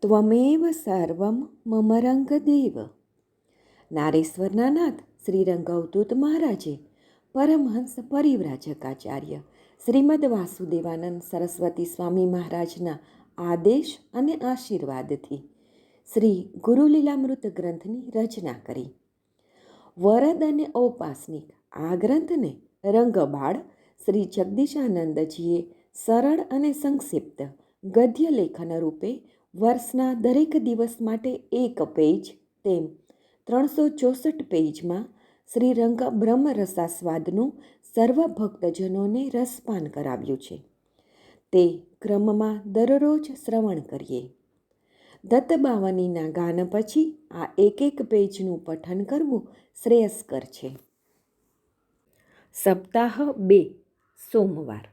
ત્વમેવ સર્વમ મમ રંગદેવ. નારેશ્વરના નાથ શ્રી રંગઅવધૂત મહારાજે પરમહંસ પરિવ્રાજકાચાર્ય શ્રીમદ વાસુદેવાનંદ સરસ્વતી સ્વામી મહારાજના આદેશ અને આશીર્વાદથી શ્રી ગુરુલીલામૃત ગ્રંથની રચના કરી. વરદ અને ઔપાસનિક આ ગ્રંથને રંગબાળ શ્રી જગદીશાનંદજીએ સરળ અને સંક્ષિપ્ત ગદ્ય લેખન રૂપે વર્ષના દરેક દિવસ માટે એક પેજ તેમ 364 પેજમાં શ્રીરંગ બ્રહ્મરસાસ્વાદનું સર્વ ભક્તજનોને રસપાન કરાવ્યું છે. તે ક્રમમાં દરરોજ શ્રવણ કરીએ. દત્તબાવનીના ગાન પછી આ એક પેજનું પઠન કરવું શ્રેયસ્કર છે. સપ્તાહ 2 સોમવાર.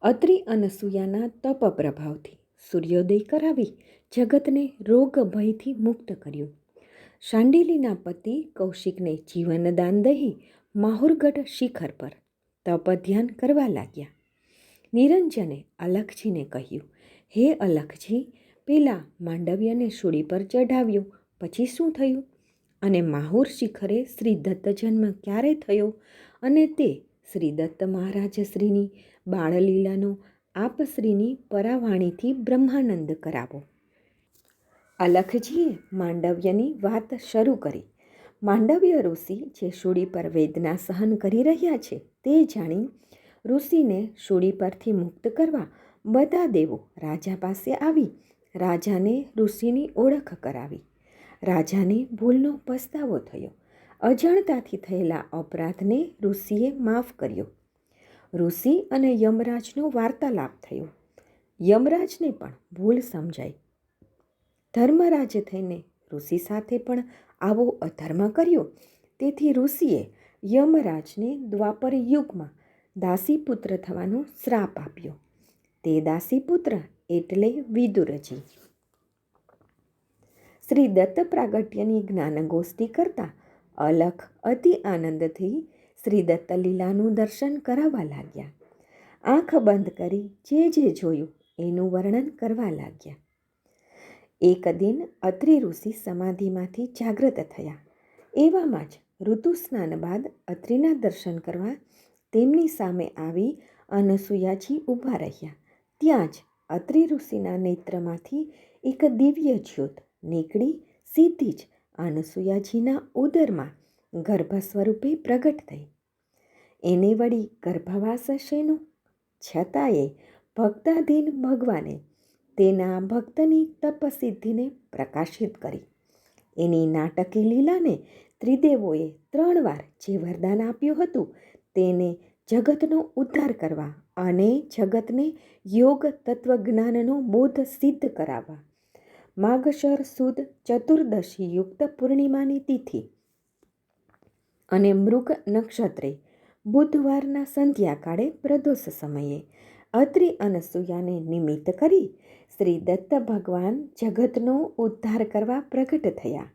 અત્રિ અનસૂયાના તપ પ્રભાવથી સૂર્યોદય કરાવી જગતને રોગ ભયથી મુક્ત કર્યું. શાંડિલીના પતિ કૌશિકને જીવનદાન દહી માહુરગઢ શિખર પર તપ ધ્યાન કરવા લાગ્યા. નિરંજને અલખજીને કહ્યું, હે અલખજી, પેલા માંડવ્યને શૂળી પર ચઢાવ્યું પછી શું થયું? અને માહુર શિખરે શ્રી દત્ત જન્મ ક્યારે થયો? અને તે શ્રી દત્ત મહારાજ શ્રીની બાળલીલાનો આપ શ્રીની પરાવાણીથી બ્રહ્માનંદ કરાવો. અલખજીએ માંડવ્યની વાત શરૂ કરી. માંડવ્ય ઋષિ જે શૂળી પર વેદના સહન કરી રહ્યા છે તે જાણી ઋષિને શૂળી પરથી મુક્ત કરવા બધા દેવો રાજા પાસે આવી રાજાને ઋષિની ઓળખ કરાવી. રાજાને ભૂલનો પસ્તાવો થયો. અજાણતાથી થયેલા અપરાધને ઋષિએ માફ કર્યો. ઋષિ અને યમરાજનો વાર્તાલાપ થયો. યમરાજને પણ ભૂલ સમજાઈ. ધર્મરાજ થઈને ઋષિ સાથે પણ આવો અધર્મ કર્યો. તેથી ઋષિએ યમરાજને દ્વાપર યુગમાં દાસીપુત્ર થવાનો શ્રાપ આપ્યો. તે દાસીપુત્ર એટલે વિદુરજી. શ્રી દત્ત પ્રાગટ્યની જ્ઞાનગોષ્ઠી કરતા અલખ અતિ આનંદથી શ્રી દત્ત લીલાનું દર્શન કરાવવા લાગ્યા. આંખ બંધ કરી જે જોયું એનું વર્ણન કરવા લાગ્યા. એક દિન અત્રિ ઋષિ સમાધિમાંથી જાગૃત થયા. એવામાં જ ઋતુ સ્નાન બાદ અત્રિના દર્શન કરવા તેમની સામે આવી અનસૂયાજી ઊભા રહ્યા. ત્યાં જ અત્રિ ઋષિના નેત્રમાંથી એક દિવ્ય જ્યોત નીકળી સીધી જ અનસૂયાજીના ઉદરમાં ગર્ભ સ્વરૂપે પ્રગટ થઈ. એને વળી ગર્ભવાસ શેનો? છતાંય ભક્તાધીન ભગવાને તેના ભક્તની તપસિદ્ધિને પ્રકાશિત કરી. એની નાટકી લીલાને ત્રિદેવોએ 3 વાર જે વરદાન આપ્યું હતું તેને જગતનો ઉદ્ધાર કરવા અને જગતને યોગ તત્વજ્ઞાનનો બોધ સિદ્ધ કરાવવા માગશર સુદ ચતુર્દશી યુક્ત પૂર્ણિમાની તિથિ અને મૃગ નક્ષત્રે બુધવારના સંધ્યાકાળે પ્રદોષ સમયે અત્રિ અનસૂયાને નિમિત્ત કરી શ્રી દત્ત ભગવાન જગતનો ઉદ્ધાર કરવા પ્રગટ થયા.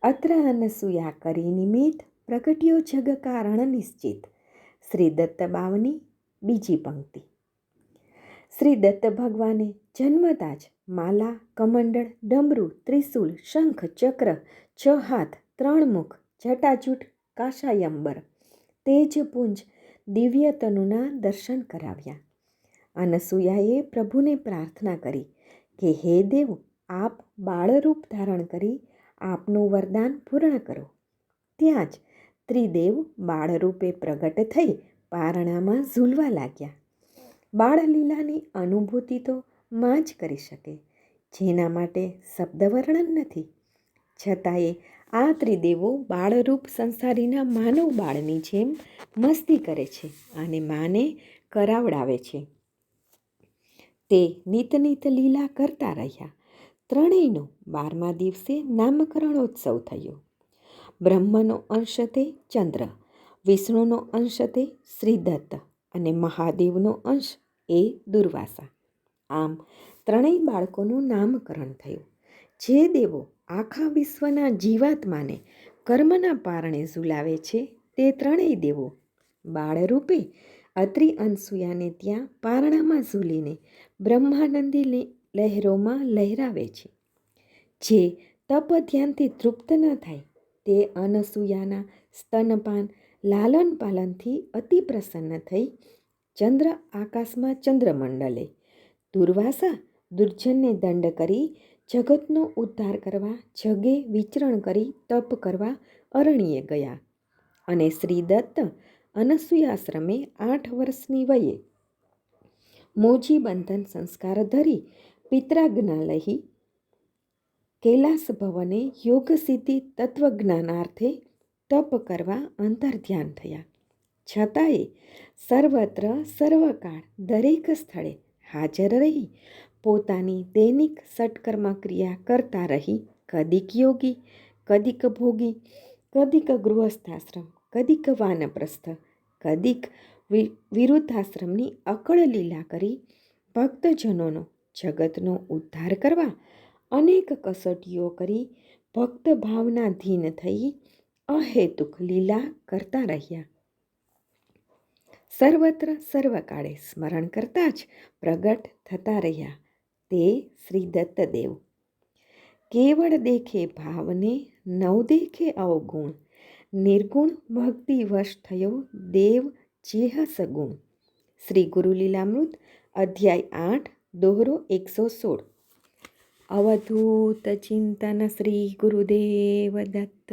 અત્ર અનસૂયા કરી નિમિત્ત પ્રગટ્યો જગ કારણ નિશ્ચિત. શ્રી દત્ત બાવની બીજી પંક્તિ. શ્રી દત્ત ભગવાને જન્મતા જ માલા, કમંડળ, ડમરૂ, ત્રિશૂલ, શંખ, ચક્ર, 6 હાથ, 3 મુખ, જટાજૂટ, કાશાયંબર, તેજપુંજ, દિવ્ય તનુના દર્શન કરાવ્યા. અનસૂયાએ પ્રભુને પ્રાર્થના કરી કે હે દેવ, આપ બાળરૂપ ધારણ કરી આપનું વરદાન પૂર્ણ કરો. ત્યાં જ ત્રિદેવ બાળરૂપે પ્રગટ થઈ પારણામાં ઝૂલવા લાગ્યા. બાળલીલાની અનુભૂતિ તો માં જ કરી શકે, જેના માટે શબ્દ વર્ણન નથી. છતાંય આ ત્રિદેવો બાળરૂપ સંસારીના માનવ બાળની જેમ મસ્તી કરે છે અને માને કરાવડાવે છે. તે નિત લીલા કરતા રહ્યા. ત્રણેયનો 12મા દિવસે નામકરણોત્સવ થયો. બ્રહ્મનો અંશ તે ચંદ્ર, વિષ્ણુનો અંશ તે શ્રી દત્ત અને મહાદેવનો અંશ એ દુર્વાસા. આમ 3 બાળકોનું નામકરણ થયું. જે દેવો આખા વિશ્વના જીવાત્માને કર્મના પારણે ઝુલાવે છે તે 3 દેવો બાળરૂપે અત્રિ અનસૂયાને ત્યાં પારણામાં ઝૂલીને બ્રહ્માનંદીને લહેરોમાં લહેરાવે છે. જે તપ ધ્યાનથી તૃપ્ત ન થાય તે અનસૂયાના સ્તનપાન લાલન પાલનથી અતિ પ્રસન્ન થઈ ચંદ્ર આકાશમાં ચંદ્રમંડલે, દુર્વાસા દુર્જનને દંડ કરી જગતનો ઉદ્ધાર કરવા જગે વિચરણ કરી તપ કરવા અરણ્યે ગયા. અને શ્રીદત્ત અનસૂયાશ્રમે 8 વર્ષની વયે મોજી બંધન સંસ્કાર ધરી પિત્રાજ્ઞા લઈ કૈલાસ ભવને યોગસિદ્ધિ તત્વજ્ઞાનાર્થે તપ કરવા અંતર્ધ્યાન થયા. છતાંય સર્વત્ર સર્વકાળ દરેક સ્થળે હાજર રહી પોતાની દૈનિક સટકર્મ ક્રિયા કરતા રહી કદીક યોગી, કદીક ભોગી, કદીક ગૃહસ્થાશ્રમ, કદીક વાનપ્રસ્થ, કદીક વિરુદ્ધાશ્રમની અકળ લીલા કરી ભક્તજનોનો જગતનો ઉદ્ધાર કરવા અનેક કસોટીઓ કરી ભક્ત ભાવનાધીન થઈ અહેતુક લીલા કરતા રહ્યા. સર્વત્ર સર્વકાળે સ્મરણ કરતા જ પ્રગટ થતા રહ્યા તે શ્રી દત્તદેવ. કેવળ દેખે ભાવને નવ દેખે અવગુણ, નિર્ગુણ ભક્તિ વશ થયો દેવ જેહ સગુણ. શ્રી ગુરુલીલામૃત અધ્યાય 8 દોહરો 116. અવધૂત ચિંતન શ્રી ગુરુદેવ દત્ત.